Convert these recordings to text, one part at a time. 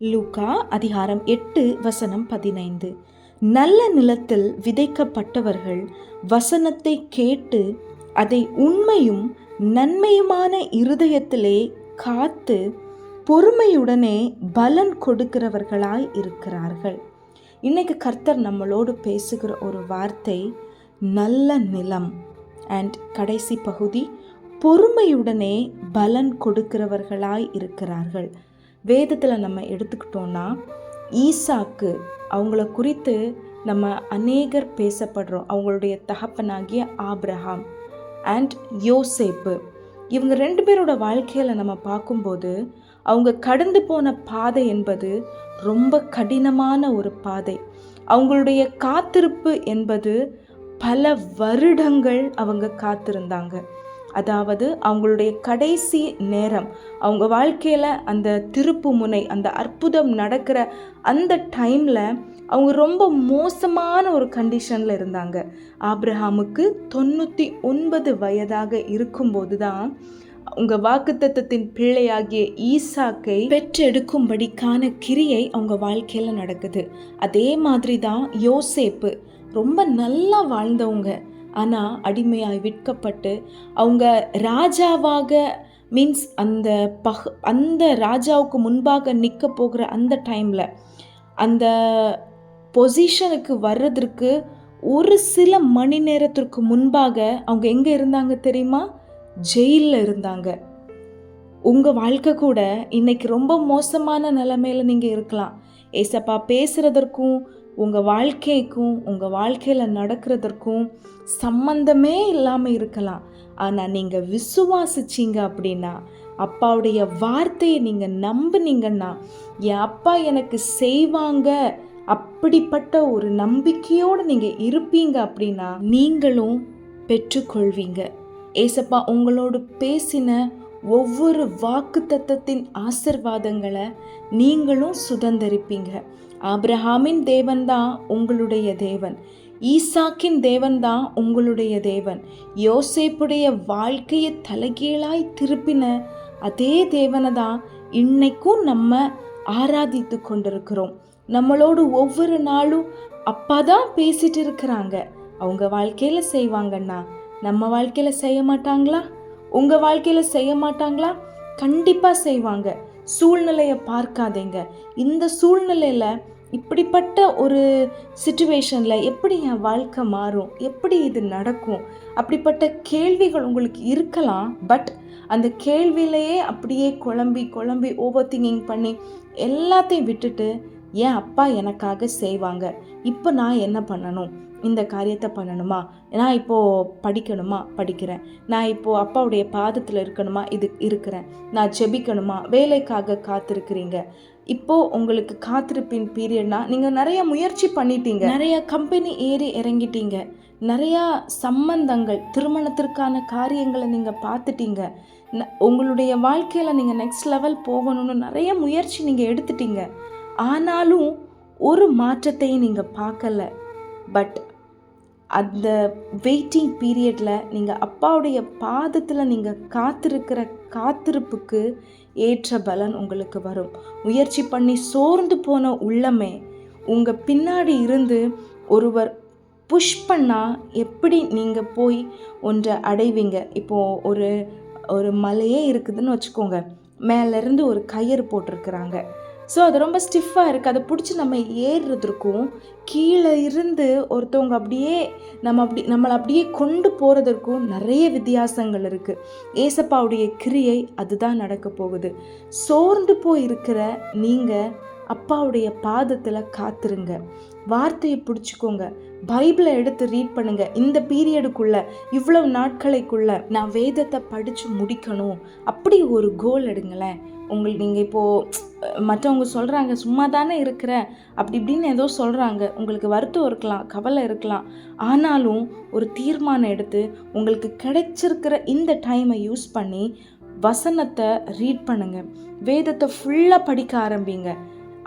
லூக்கா அதிகாரம் 8 வசனம் 15. நல்ல நிலத்தில் விதைக்கப்பட்டவர்கள் வசனத்தை கேட்டு அதை உண்மையும் நன்மையுமான இருதயத்திலே காத்து பொறுமையுடனே பலன் கொடுக்கிறவர்களாய் இருக்கிறார்கள். இன்னைக்கு கர்த்தர் நம்மளோடு பேசுகிற ஒரு வார்த்தை நல்ல நிலம் அண்ட் கடைசி பகுதி பொறுமையுடனே பலன் கொடுக்கிறவர்களாய் இருக்கிறார்கள். வேதத்தில் நம்ம எடுத்துக்கிட்டோன்னா ஈசாக்கு அவங்கள குறித்து நம்ம அநேகர் பேசப்படுறோம். அவங்களுடைய தகப்பனாகிய ஆபிரகாம் அண்ட் யோசேப்பு, இவங்க 2 பேரோட வாழ்க்கையில் நம்ம பார்க்கும்போது அவங்க கடந்து போன பாதை என்பது ரொம்ப கடினமான ஒரு பாதை. அவங்களுடைய காத்திருப்பு என்பது பல வருடங்கள் அவங்க காத்திருந்தாங்க. அதாவது அவங்களுடைய கடைசி நேரம், அவங்க வாழ்க்கையில் அந்த திருப்பு முனை, அந்த அற்புதம் நடக்கிற அந்த டைமில் அவங்க ரொம்ப மோசமான ஒரு கண்டிஷனில் இருந்தாங்க. ஆபிரகாமுக்கு 99 வயதாக இருக்கும்போது தான் அவங்க வாக்குத்தத்தத்தின் பிள்ளையாகிய ஈசாக்கை பெற்றெடுக்கும்படிக்கான கிரியை அவங்க வாழ்க்கையில் நடக்குது. அதே மாதிரி தான் யோசேப்பு ரொம்ப நல்லா வாழ்ந்தவங்க, ஆனால் அடிமையாய் விற்கப்பட்டு அவங்க ராஜாவாக மீன்ஸ் அந்த ராஜாவுக்கு முன்பாக நிற்க போகிற அந்த டைமில் அந்த பொசிஷனுக்கு வர்றதற்கு ஒரு சில மணி நேரத்திற்கு முன்பாக அவங்க எங்கே இருந்தாங்க தெரியுமா? ஜெயிலில் இருந்தாங்க. உங்கள் வாழ்க்கை கூட இன்னைக்கு ரொம்ப மோசமான நிலைமையில் நீங்கள் இருக்கலாம். ஏசப்பா பேசுகிறதற்கும் உங்கள் வாழ்க்கைக்கும் உங்கள் வாழ்க்கையில் நடக்கிறதற்கும் சம்பந்தமே இல்லாமல் இருக்கலாம். ஆனால் நீங்கள் விசுவாசிச்சிங்க அப்படின்னா, அப்பாவுடைய வார்த்தையை நீங்கள் நம்பினீங்கன்னா, என் அப்பா எனக்கு செய்வாங்க அப்படிப்பட்ட ஒரு நம்பிக்கையோடு நீங்கள் இருப்பீங்க அப்படின்னா நீங்களும் பெற்றுக்கொள்வீங்க. ஏசப்பா உங்களோடு பேசின ஒவ்வொரு வாக்குத்தத்தத்தின் ஆசீர்வாதங்களை நீங்களும் சுதந்தரிப்பீங்க. ஆபிரகாமின் தேவன் தான் உங்களுடைய தேவன், ஈசாக்கின் தேவன் தான் உங்களுடைய தேவன், யோசேப்புடைய வாழ்க்கையை தலைகீழாய் திருப்பின அதே தேவனை தான் இன்னைக்கும் நம்ம ஆராதித்து கொண்டிருக்கிறோம். நம்மளோடு ஒவ்வொரு நாளும் அப்பா தான் பேசிட்டு இருக்கிறாங்க. அவங்க வாழ்க்கையில் செய்வாங்கன்னா நம்ம வாழ்க்கையில் செய்ய மாட்டாங்களா? உங்கள் வாழ்க்கையில் செய்ய மாட்டாங்களா? கண்டிப்பாக செய்வாங்க. சூழ்நிலையை பார்க்காதீங்க. இந்த சூழ்நிலையில் இப்படிப்பட்ட ஒரு சிச்சுவேஷனில் எப்படி என் வாழ்க்கை மாறும், எப்படி இது நடக்கும், அப்படிப்பட்ட கேள்விகள் உங்களுக்கு இருக்கலாம். பட் அந்த கேள்வியிலேயே அப்படியே குழம்பி ஓவர் திங்கிங் பண்ணி எல்லாத்தையும் விட்டுட்டு, என் அப்பா எனக்காக செய்வாங்க, இப்போ நான் என்ன பண்ணணும், இந்த காரியத்தை பண்ணணுமா, நான் இப்போது படிக்கணுமா படிக்கிறேன், நான் இப்போது அப்பாவுடைய பாதத்தில் இருக்கணுமா இருக்கிறேன், நான் ஜெபிக்கணுமா, வேலைக்காக காத்திருக்கிறீங்க. இப்போது உங்களுக்கு காத்திருப்பின் பீரியட்னா நீங்கள் நிறைய முயற்சி பண்ணிட்டீங்க, நிறைய கம்பெனி ஏறி இறங்கிட்டீங்க, நிறையா சம்பந்தங்கள் திருமணத்திற்கான காரியங்களை நீங்கள் பார்த்துட்டீங்க, உங்களுடைய வாழ்க்கையில் நீங்கள் நெக்ஸ்ட் லெவல் போகணும்னு நிறைய முயற்சி நீங்கள் எடுத்துட்டீங்க. ஆனாலும் ஒரு மாற்றத்தையும் நீங்கள் பார்க்கல. பட் அந்த வெயிட்டிங் பீரியடில் நீங்கள் அப்பாவுடைய பாதத்தில் நீங்கள் காத்திருக்கிற காத்திருப்புக்கு ஏற்ற பலன் உங்களுக்கு வரும். முயற்சி பண்ணி சோர்ந்து போன உள்ளமே உங்கள் பின்னாடி இருந்து ஒருவர் புஷ் பண்ணால் எப்படி நீங்கள் போய் ஒன்றை அடைவீங்க? இப்போது ஒரு மலையே இருக்குதுன்னு வச்சுக்கோங்க, மேலேருந்து ஒரு கயிறு போட்டிருக்கிறாங்க. ஸோ அது ரொம்ப ஸ்டிஃபாக இருக்குது. அதை பிடிச்சி நம்ம ஏறுறதுக்கும் கீழே இருந்து ஒருத்தவங்க அப்படியே நம்மளை அப்படியே கொண்டு போகிறதுக்கும் நிறைய வித்தியாசங்கள் இருக்குது. ஏசப்பாவுடைய கிரியை அதுதான் நடக்க போகுது. சோர்ந்து போய் இருக்கிற நீங்கள் அப்பாவுடைய பாதத்தில் காத்துருங்க, வார்த்தையை பிடிச்சிக்கோங்க, பைபிளை எடுத்து ரீட் பண்ணுங்க. இந்த பீரியடுக்குள்ள இவ்வளவு நாட்களைக்குள்ள நான் வேதத்தை படித்து முடிக்கணும் அப்படி ஒரு கோல் எடுங்களேன். நீங்கள் இப்போது மற்றவங்க சொல்கிறாங்க சும்மா தானே இருக்கிற அப்படி இப்படின்னு ஏதோ சொல்கிறாங்க, உங்களுக்கு வருத்தம் இருக்கலாம், கவலை இருக்கலாம். ஆனாலும் ஒரு தீர்மானம் எடுத்து உங்களுக்கு கிடைச்சிருக்கிற இந்த டைமை யூஸ் பண்ணி வசனத்தை ரீட் பண்ணுங்க, வேதத்தை ஃபுல்லாக படிக்க ஆரம்பிங்க.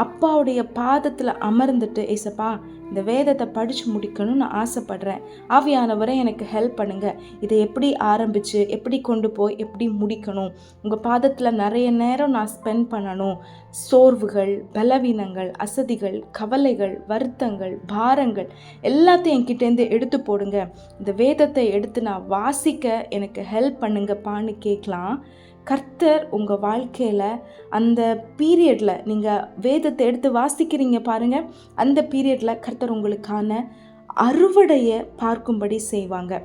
அப்பாவுடைய பாதத்தில் அமர்ந்துட்டு, ஏசப்பா இந்த வேதத்தை படித்து முடிக்கணும்னு நான் ஆசைப்படுறேன், ஆவியானவரை எனக்கு ஹெல்ப் பண்ணுங்க, இதை எப்படி ஆரம்பித்து எப்படி கொண்டு போய் எப்படி முடிக்கணும், உங்கள் பாதத்தில் நிறைய நேரம் நான் ஸ்பெண்ட் பண்ணணும், சோர்வுகள், பலவீனங்கள், அசதிகள், கவலைகள், வருத்தங்கள், பாரங்கள் எல்லாத்தையும் என்கிட்டேருந்து எடுத்து போடுங்க, இந்த வேதத்தை எடுத்து நான் வாசிக்க எனக்கு ஹெல்ப் பண்ணுங்கப்பான்னு கேட்கலாம். கர்த்தர் உங்கள் வாழ்க்கையில் அந்த பீரியடில் நீங்கள் வேதத்தை எடுத்து வாசிக்கிறீங்க பாருங்கள், அந்த பீரியடில் கர்த்தர் உங்களுக்கான அறுவடையை பார்க்கும்படி செய்வாங்க.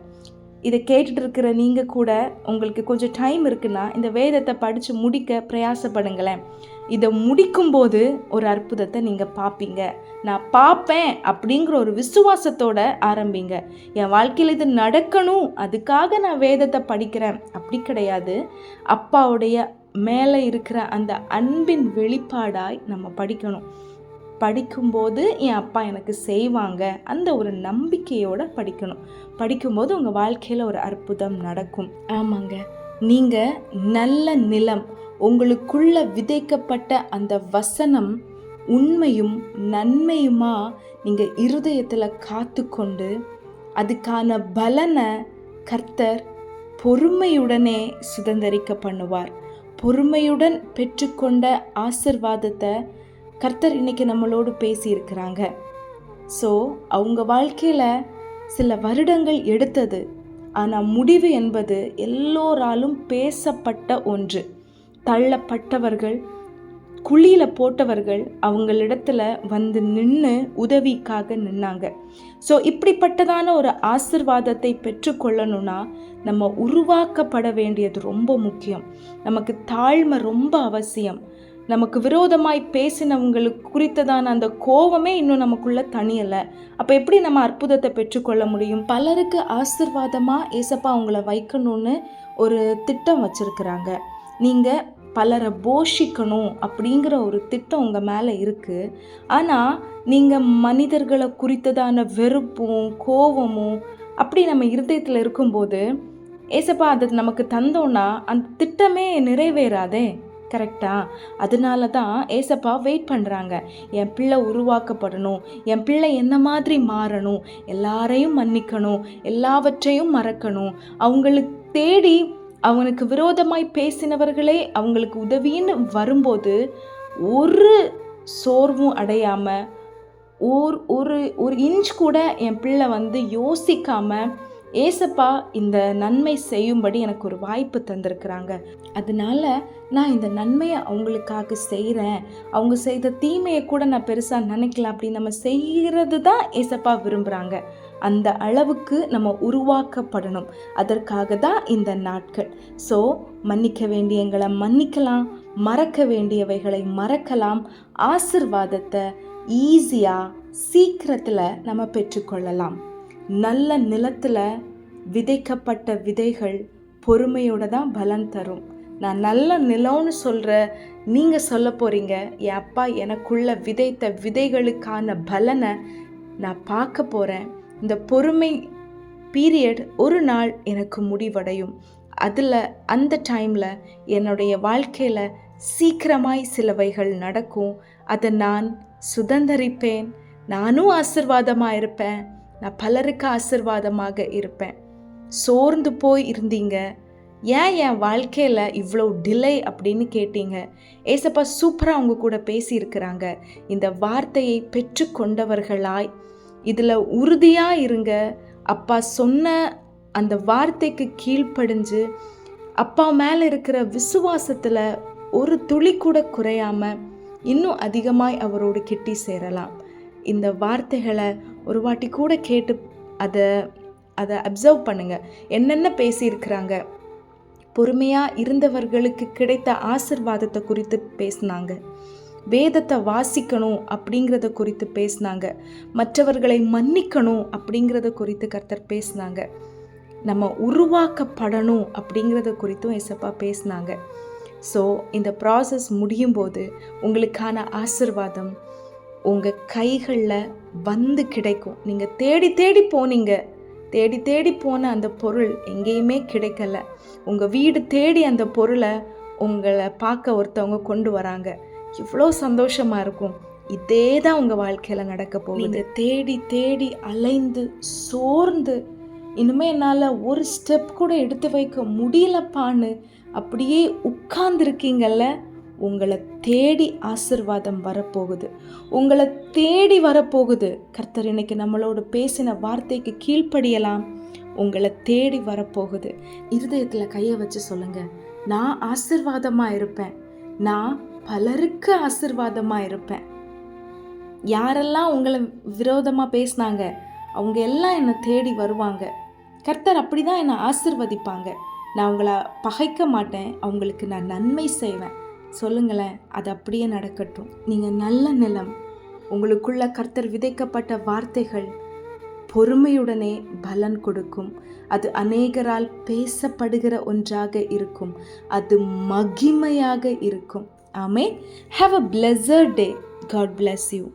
இதை கேட்டுட்டு இருக்கிற நீங்கள் கூட உங்களுக்கு கொஞ்சம் டைம் இருக்குன்னா இந்த வேதத்தை படித்து முடிக்க பிரயாசப்படுங்களேன். இதை முடிக்கும்போது ஒரு அற்புதத்தை நீங்கள் பார்ப்பீங்க. நான் பார்ப்பேன் அப்படிங்கிற ஒரு விசுவாசத்தோட ஆரம்பிங்க. என் வாழ்க்கையில் இது நடக்கணும், அதுக்காக நான் வேதத்தை படிக்கிறேன் அப்படி கிடையாது. அப்பாவுடைய மேலே இருக்கிற அந்த அன்பின் வெளிப்பாடாய் நம்ம படிக்கணும். படிக்கும்போது என் அப்பா எனக்கு செய்வாங்க அந்த ஒரு நம்பிக்கையோடு படிக்கணும். படிக்கும்போது உங்கள் வாழ்க்கையில் ஒரு அற்புதம் நடக்கும். ஆமாங்க, நீங்கள் நல்ல நிலம், உங்களுக்குள்ள விதைக்கப்பட்ட அந்த வசனம் உண்மையும் நன்மையுமா நீங்கள் இருதயத்தில் காத்து கொண்டு அதுக்கான பலனை கர்த்தர் பொறுமையுடனே சுதந்திரிக்க பண்ணுவார். பொறுமையுடன் பெற்றுக்கொண்ட ஆசிர்வாதத்தை கர்த்தர் இன்னைக்கு நம்மளோடு பேசியிருக்கிறாங்க. ஸோ அவங்க வாழ்க்கையில் சில வருடங்கள் எடுத்தது, ஆனால் முடிவு என்பது எல்லோராலும் பேசப்பட்ட ஒன்று. தள்ளப்பட்டவர்கள், குழியில் போட்டவர்கள் அவங்களிடத்துல வந்து நின்று உதவிக்காக நின்னாங்க. ஸோ இப்படிப்பட்டதான ஒரு ஆசிர்வாதத்தை பெற்றுக்கொள்ளணும்னா நம்ம உருவாக்கப்பட வேண்டியது ரொம்ப முக்கியம். நமக்கு தாழ்மை ரொம்ப அவசியம். நமக்கு விரோதமாய் பேசினவங்களுக்கு குறித்ததான அந்த கோபமே இன்னும் நமக்குள்ளே தனியலை. அப்போ எப்படி நம்ம அற்புதத்தை பெற்றுக்கொள்ள முடியும்? பலருக்கு ஆசிர்வாதமாக ஏசப்பா அவங்கள வைக்கணும்னு ஒரு திட்டம் வச்சுருக்கிறாங்க. நீங்கள் பலரை போஷிக்கணும் அப்படிங்கிற ஒரு திட்டம் உங்கள் மேலே இருக்குது. ஆனால் நீங்கள் மனிதர்களை குறித்ததான வெறுப்பும் கோபமும் அப்படி நம்ம இருதயத்தில் இருக்கும்போது ஏசப்பா அதை நமக்கு தந்தோன்னா அந்த திட்டமே நிறைவேறாதே. கரெக்டா? அதனால தான் ஏசப்பா வெயிட் பண்ணுறாங்க. என் பிள்ளை உருவாக்கப்படணும், என் பிள்ளை என்ன மாதிரி மாறணும், எல்லாரையும் மன்னிக்கணும், எல்லாவற்றையும் மறக்கணும். அவங்களுக்கு தேடி அவனுக்கு விரோதமாய் பேசினவர்களே அவங்களுக்கு உதவின்னு வரும்போது ஒரு சோர்வும் அடையாமல் ஒரு இன்ச் கூட என் பிள்ளை வந்து யோசிக்காமல் ஏசப்பா இந்த நன்மை செய்யும்படி எனக்கு ஒரு வாய்ப்பு தந்திருக்கிறாங்க, அதனால நான் இந்த நன்மையை அவங்களுக்காக செய்கிறேன், அவங்க செய்த தீமையை கூட நான் பெருசாக நினைக்கல அப்படின்னு நம்ம செய்கிறது தான் ஏசப்பா விரும்புகிறாங்க. அந்த அளவுக்கு நம்ம உருவாக்கப்படணும். அதற்காக தான் இந்த நாட்கள். ஸோ மன்னிக்க வேண்டியங்களை மன்னிக்கலாம், மறக்க வேண்டியவைகளை மறக்கலாம். ஆசிர்வாதத்தை ஈஸியாக சீக்கிரத்தில் நம்ம பெற்றுக்கொள்ளலாம். நல்ல நிலத்தில் விதைக்கப்பட்ட விதைகள் பொறுமையோடு தான் பலன் தரும். நான் நல்ல நிலம்னு சொல்கிற நீங்கள் சொல்ல போகிறீங்க, என் அப்பா எனக்குள்ள விதைத்த விதைகளுக்கான பலனை நான் பார்க்க போகிறேன். இந்த பொறுமை பீரியட் ஒரு நாள் எனக்கு முடிவடையும். அதில் அந்த டைமில் என்னுடைய வாழ்க்கையில் சீக்கிரமாய் சிலவைகள் நடக்கும். அதை நான் சுதந்தரிப்பேன். நானும் ஆசீர்வாதமாக இருப்பேன். நான் பலருக்கு ஆசீர்வாதமாக இருப்பேன். சோர்ந்து போய் இருந்தீங்க, ஏன் என் வாழ்க்கையில் இவ்வளோ டிலே அப்படின்னு கேட்டீங்க. ஏசப்பா சூப்பராக அவங்க கூட பேசியிருக்கிறாங்க. இந்த வார்த்தையை பெற்று கொண்டவர்களாய் இதில் உறுதியாக இருங்க. அப்பா சொன்ன அந்த வார்த்தைக்கு கீழ்ப்படிஞ்சு அப்பா மேலே இருக்கிற விசுவாசத்தில் ஒரு துளி கூட குறையாமல் இன்னும் அதிகமாய் அவரோடு கிட்டி சேரலாம். இந்த வார்த்தைகளை ஒரு வாட்டி கூட கேட்டு அதை அப்சர்வ் பண்ணுங்கள். என்னென்ன பேசியிருக்கிறாங்க. பொறுமையாக இருந்தவர்களுக்கு கிடைத்த ஆசிர்வாதத்தை குறித்து பேசினாங்க. வேதத்தை வாசிக்கணும் அப்படிங்கிறத குறித்து பேசினாங்க. மற்றவர்களை மன்னிக்கணும் அப்படிங்கிறத குறித்து கர்த்தர் பேசினாங்க. நம்ம உருவாக்கப்படணும் அப்படிங்கிறத குறித்தும் ஏசப்பா பேசினாங்க. ஸோ இந்த ப்ராசஸ் முடியும் போது உங்களுக்கான ஆசிர்வாதம் உங்கள் கைகளில் வந்து கிடைக்கும். நீங்கள் தேடி தேடி போனீங்க, தேடி தேடி போன அந்த பொருள் எங்கேயுமே கிடைக்கல. உங்கள் வீடு தேடி அந்த பொருளை உங்களை பார்க்க ஒருத்தவங்க கொண்டு வராங்க. எவ்வளோ சந்தோஷமாக இருக்கும். இதே தான் உங்கள் வாழ்க்கையில் நடக்க போகுது. நீங்கள் தேடி தேடி அலைந்து சோர்ந்து இனிமே என்னால் ஒரு ஸ்டெப் கூட எடுத்து வைக்க முடியலப்பான்னு அப்படியே உட்கார்ந்துருக்கீங்கல்ல, உங்களை தேடி ஆசீர்வாதம் வரப்போகுது. உங்களை தேடி வரப்போகுது. கர்த்தர் இன்னைக்கு நம்மளோட பேசின வார்த்தைக்கு கீழ்ப்படியலாம். உங்களை தேடி வரப்போகுது. இருதயத்தில் கையை வச்சு சொல்லுங்க, நான் ஆசீர்வாதமாக இருப்பேன். நான் பலருக்கு ஆசீர்வாதமாக இருப்பேன். யாரெல்லாம் உங்களை விரோதமாக பேசினாங்க அவங்க எல்லாம் என்னை தேடி வருவாங்க. கர்த்தர் அப்படி தான் என்னை ஆசீர்வதிப்பாங்க. நான் அவங்கள பகைக்க மாட்டேன், அவங்களுக்கு நான் நன்மை செய்வேன். சொல்லுங்களேன், அது அப்படியே நடக்கட்டும். நீங்கள் நல்ல நிலம், உங்களுக்குள்ள கர்த்தர் விதைக்கப்பட்ட வார்த்தைகள் பொறுமையுடனே பலன் கொடுக்கும். அது அநேகரால் பேசப்படுகிற ஒன்றாக இருக்கும். அது மகிமையாக இருக்கும். ஆமென். Have a blessed day. God bless you.